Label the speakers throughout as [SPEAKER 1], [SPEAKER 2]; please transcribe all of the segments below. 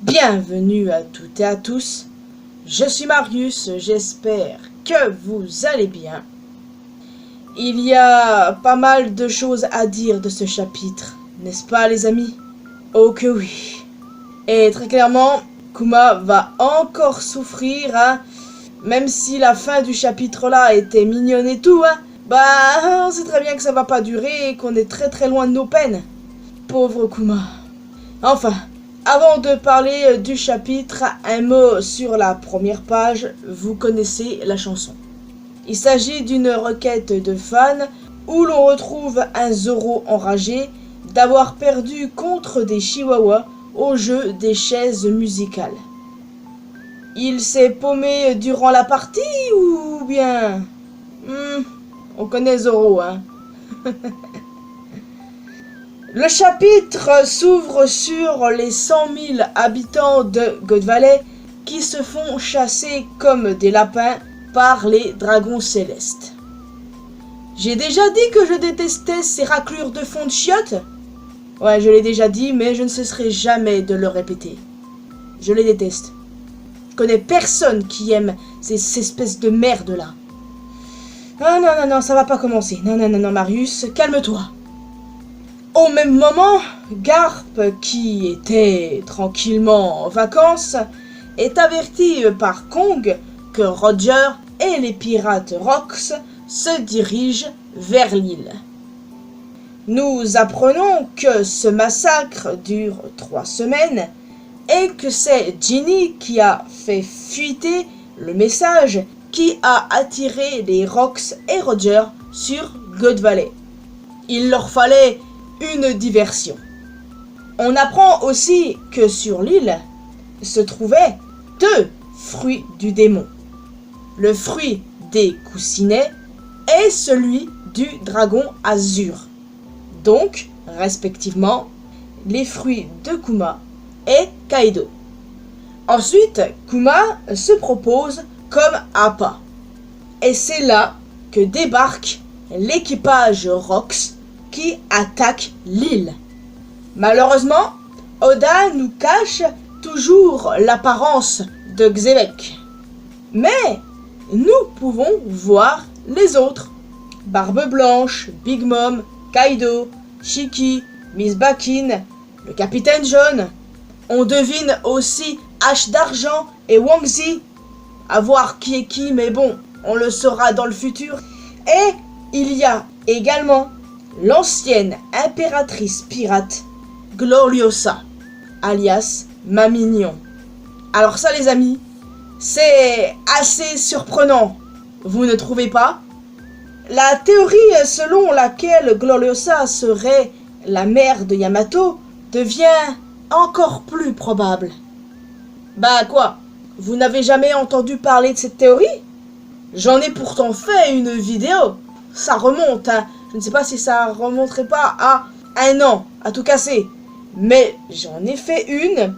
[SPEAKER 1] Bienvenue à toutes et à tous, je suis Marius, j'espère que vous allez bien. Il y a pas mal de choses à dire de ce chapitre, n'est-ce pas les amis? Oh que oui. Et très clairement, Kuma va encore souffrir, hein. Même si la fin du chapitre là était mignonne et tout, hein. Bah, on sait très bien que ça va pas durer et qu'on est très très loin de nos peines. Pauvre Kuma. Enfin, avant de parler du chapitre, un mot sur la première page, vous connaissez la chanson. Il s'agit d'une requête de fans où l'on retrouve un Zoro enragé d'avoir perdu contre des chihuahuas au jeu des chaises musicales. Il s'est paumé durant la partie ou bien... on connaît Zoro, hein. Le chapitre s'ouvre sur les 100 000 habitants de God Valley qui se font chasser comme des lapins par les dragons célestes. J'ai déjà dit que je détestais ces raclures de fond de chiottes. Ouais, je l'ai déjà dit, mais je ne cesserai jamais de le répéter. Je les déteste. Je connais personne qui aime ces espèces de merde là. Ah non, ça va pas commencer. Non, Marius, calme-toi. Au même moment, Garp, qui était tranquillement en vacances, est averti par Kong que Roger et les pirates Rox se dirigent vers l'île. Nous apprenons que ce massacre dure 3 semaines et que c'est Ginny qui a fait fuiter le message qui a attiré les Rox et Roger sur God Valley. Il leur fallait une diversion. On apprend aussi que sur l'île se trouvaient 2 fruits du démon. Le fruit des coussinets et celui du dragon azur. Donc, respectivement, les fruits de Kuma et Kaido. Ensuite, Kuma se propose comme appât. Et c'est là que débarque l'équipage Rox qui attaque l'île. Malheureusement, Oda nous cache toujours l'apparence de Xebec. Mais nous pouvons voir les autres. Barbe Blanche, Big Mom, Kaido, Shiki, Miss Bakin, le Capitaine Jaune. On devine aussi Hache d'Argent et Wangzi. À voir qui est qui, mais bon, on le saura dans le futur. Et il y a également l'ancienne impératrice pirate Gloriosa, alias Mamignon. Alors ça les amis, c'est assez surprenant, vous ne trouvez pas? La théorie selon laquelle Gloriosa serait la mère de Yamato devient encore plus probable. Bah quoi? Vous n'avez jamais entendu parler de cette théorie? J'en ai pourtant fait une vidéo. Ça remonte, hein. Je ne sais pas si ça remonterait pas à 1 an, à tout casser. Mais j'en ai fait une.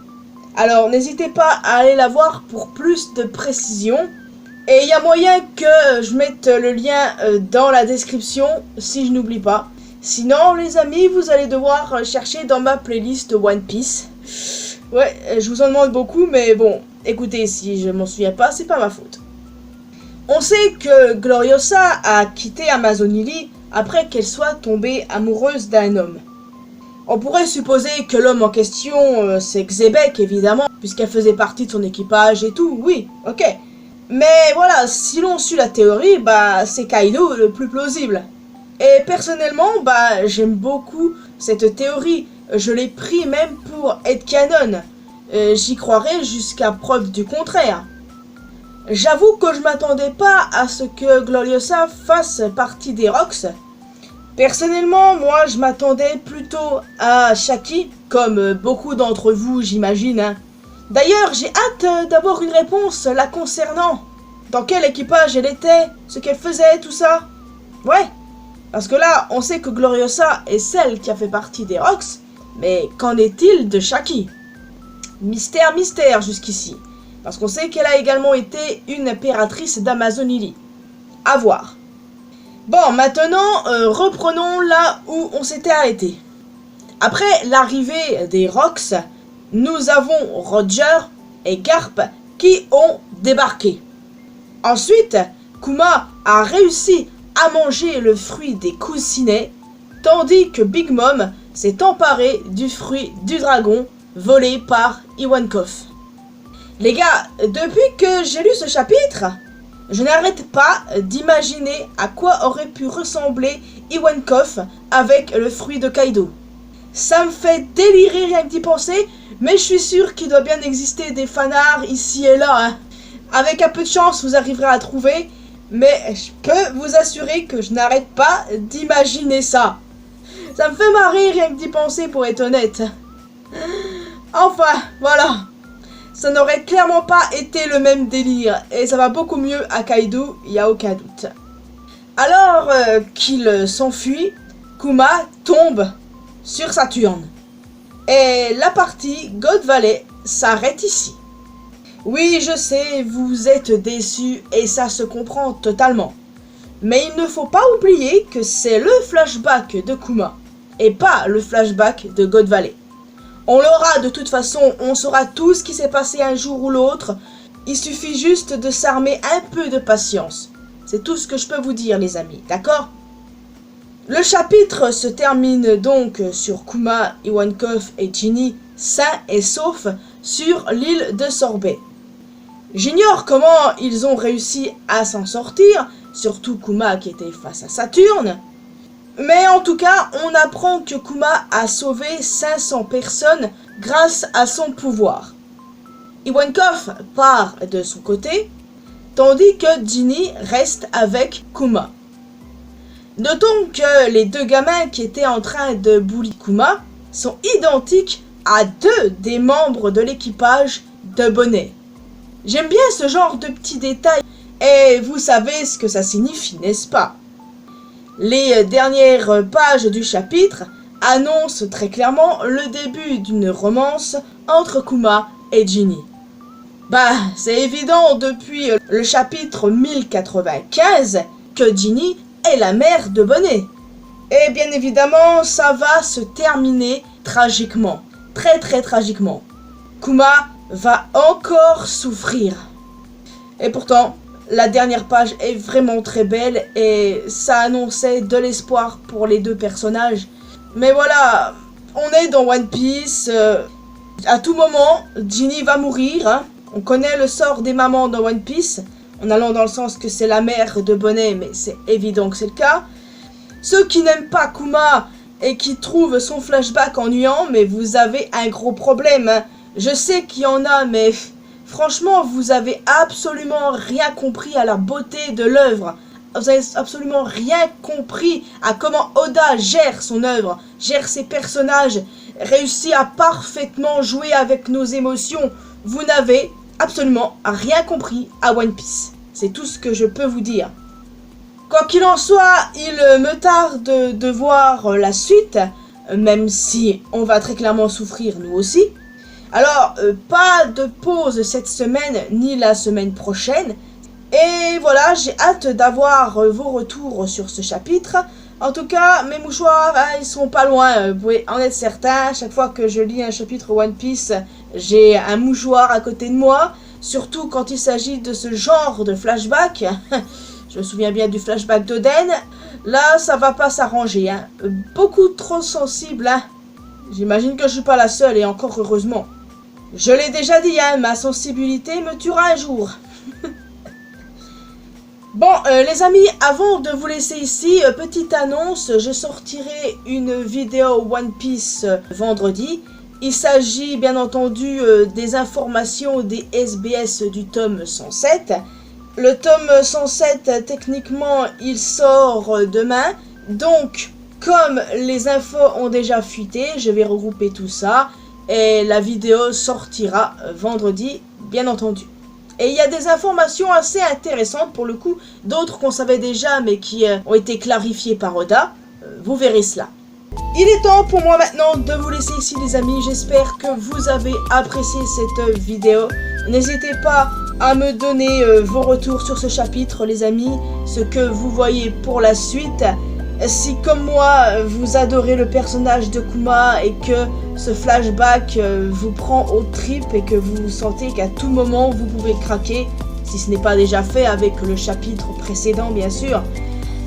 [SPEAKER 1] Alors n'hésitez pas à aller la voir pour plus de précision. Et il y a moyen que je mette le lien dans la description, si je n'oublie pas. Sinon les amis, vous allez devoir chercher dans ma playlist One Piece. Ouais, je vous en demande beaucoup, mais bon, écoutez, si je m'en souviens pas, c'est pas ma faute. On sait que Gloriosa a quitté Amazonili après qu'elle soit tombée amoureuse d'un homme. On pourrait supposer que l'homme en question, c'est Xebec, évidemment, puisqu'elle faisait partie de son équipage et tout, oui, ok. Mais voilà, si l'on suit la théorie, bah c'est Kaido le plus plausible. Et personnellement, bah j'aime beaucoup cette théorie. Je l'ai pris même pour être canon. J'y croirais jusqu'à preuve du contraire. J'avoue que je m'attendais pas à ce que Gloriosa fasse partie des Rox. Personnellement, moi je m'attendais plutôt à Shaki, comme beaucoup d'entre vous j'imagine. Hein. D'ailleurs, j'ai hâte d'avoir une réponse la concernant. Dans quel équipage elle était, ce qu'elle faisait, tout ça. Ouais, parce que là, on sait que Gloriosa est celle qui a fait partie des Rox, mais qu'en est-il de Shaki? Mystère jusqu'ici. Parce qu'on sait qu'elle a également été une impératrice d'Amazonili. À voir. Bon, maintenant, reprenons là où on s'était arrêté. Après l'arrivée des Rox, nous avons Roger et Garp qui ont débarqué. Ensuite, Kuma a réussi à manger le fruit des coussinets, tandis que Big Mom s'est emparé du fruit du dragon volé par Ivankov. Les gars, depuis que j'ai lu ce chapitre, je n'arrête pas d'imaginer à quoi aurait pu ressembler Ivankov avec le fruit de Kaido. Ça me fait délirer rien que d'y penser, mais je suis sûr qu'il doit bien exister des fanarts ici et là. Hein. Avec un peu de chance, vous arriverez à trouver, mais je peux vous assurer que je n'arrête pas d'imaginer ça. Ça me fait marrer rien que d'y penser, pour être honnête. Enfin, voilà. Ça n'aurait clairement pas été le même délire, et ça va beaucoup mieux à Kaido, il n'y a aucun doute. Alors qu'il s'enfuit, Kuma tombe sur Saturne. Et la partie God Valley s'arrête ici. Oui, je sais, vous êtes déçus et ça se comprend totalement. Mais il ne faut pas oublier que c'est le flashback de Kuma et pas le flashback de God Valley. On l'aura de toute façon, on saura tout ce qui s'est passé un jour ou l'autre. Il suffit juste de s'armer un peu de patience. C'est tout ce que je peux vous dire, les amis, d'accord ? Le chapitre se termine donc sur Kuma, Ivankov et Ginny sains et saufs sur l'île de Sorbet. J'ignore comment ils ont réussi à s'en sortir, surtout Kuma qui était face à Saturne. Mais en tout cas, on apprend que Kuma a sauvé 500 personnes grâce à son pouvoir. Ivankov part de son côté, tandis que Ginny reste avec Kuma. Notons que les deux gamins qui étaient en train de bully Kuma sont identiques à deux des membres de l'équipage de Bonnet. J'aime bien ce genre de petits détails et vous savez ce que ça signifie, n'est-ce pas? Les dernières pages du chapitre annoncent très clairement le début d'une romance entre Kuma et Ginny. Bah, c'est évident depuis le chapitre 1095 que Ginny est la mère de Bonnet. Et bien évidemment, ça va se terminer tragiquement. Très très tragiquement. Kuma va encore souffrir. Et pourtant, la dernière page est vraiment très belle et ça annonçait de l'espoir pour les deux personnages. Mais voilà, on est dans One Piece. À tout moment, Ginny va mourir. Hein. On connaît le sort des mamans dans One Piece. En allant dans le sens que c'est la mère de Bonnet, mais c'est évident que c'est le cas. Ceux qui n'aiment pas Kuma et qui trouvent son flashback ennuyant, mais vous avez un gros problème. Hein. Je sais qu'il y en a, mais franchement, vous avez absolument rien compris à la beauté de l'œuvre. Vous avez absolument rien compris à comment Oda gère son œuvre, gère ses personnages, réussit à parfaitement jouer avec nos émotions. Vous n'avez absolument rien compris à One Piece. C'est tout ce que je peux vous dire. Quoi qu'il en soit, il me tarde de voir la suite, même si on va très clairement souffrir nous aussi. Alors, pas de pause cette semaine, ni la semaine prochaine. Et voilà, j'ai hâte d'avoir vos retours sur ce chapitre. En tout cas, mes mouchoirs, ils sont pas loin, vous pouvez en être certain. Chaque fois que je lis un chapitre One Piece, j'ai un mouchoir à côté de moi. Surtout quand il s'agit de ce genre de flashback. Je me souviens bien du flashback d'Oden. Là, ça va pas s'arranger. Hein. Beaucoup trop sensible. Hein. J'imagine que je suis pas la seule et encore heureusement. Je l'ai déjà dit, hein, ma sensibilité me tuera un jour. Bon, les amis, avant de vous laisser ici, petite annonce, je sortirai une vidéo One Piece vendredi. Il s'agit bien entendu des informations des SBS du tome 107. Le tome 107, techniquement, il sort demain. Donc, comme les infos ont déjà fuité, je vais regrouper tout ça. Et la vidéo sortira vendredi, bien entendu. Et il y a des informations assez intéressantes pour le coup, d'autres qu'on savait déjà mais qui ont été clarifiées par Oda. Vous verrez cela. Il est temps pour moi maintenant de vous laisser ici les amis. J'espère que vous avez apprécié cette vidéo. N'hésitez pas à me donner vos retours sur ce chapitre les amis, ce que vous voyez pour la suite. Si comme moi vous adorez le personnage de Kuma et que ce flashback vous prend aux tripes et que vous sentez qu'à tout moment vous pouvez craquer, si ce n'est pas déjà fait avec le chapitre précédent bien sûr.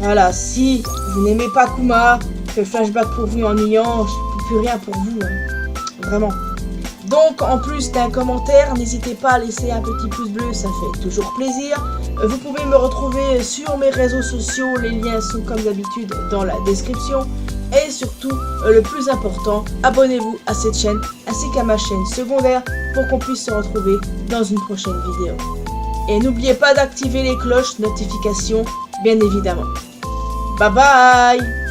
[SPEAKER 1] Voilà, si vous n'aimez pas Kuma, que le flashback pour vous est ennuyant, je ne peux plus rien pour vous, hein. Vraiment. Donc en plus d'un commentaire, n'hésitez pas à laisser un petit pouce bleu, ça fait toujours plaisir. Vous pouvez me retrouver sur mes réseaux sociaux, les liens sont comme d'habitude dans la description. Et surtout, le plus important, abonnez-vous à cette chaîne ainsi qu'à ma chaîne secondaire pour qu'on puisse se retrouver dans une prochaine vidéo. Et n'oubliez pas d'activer les cloches notifications, bien évidemment. Bye bye!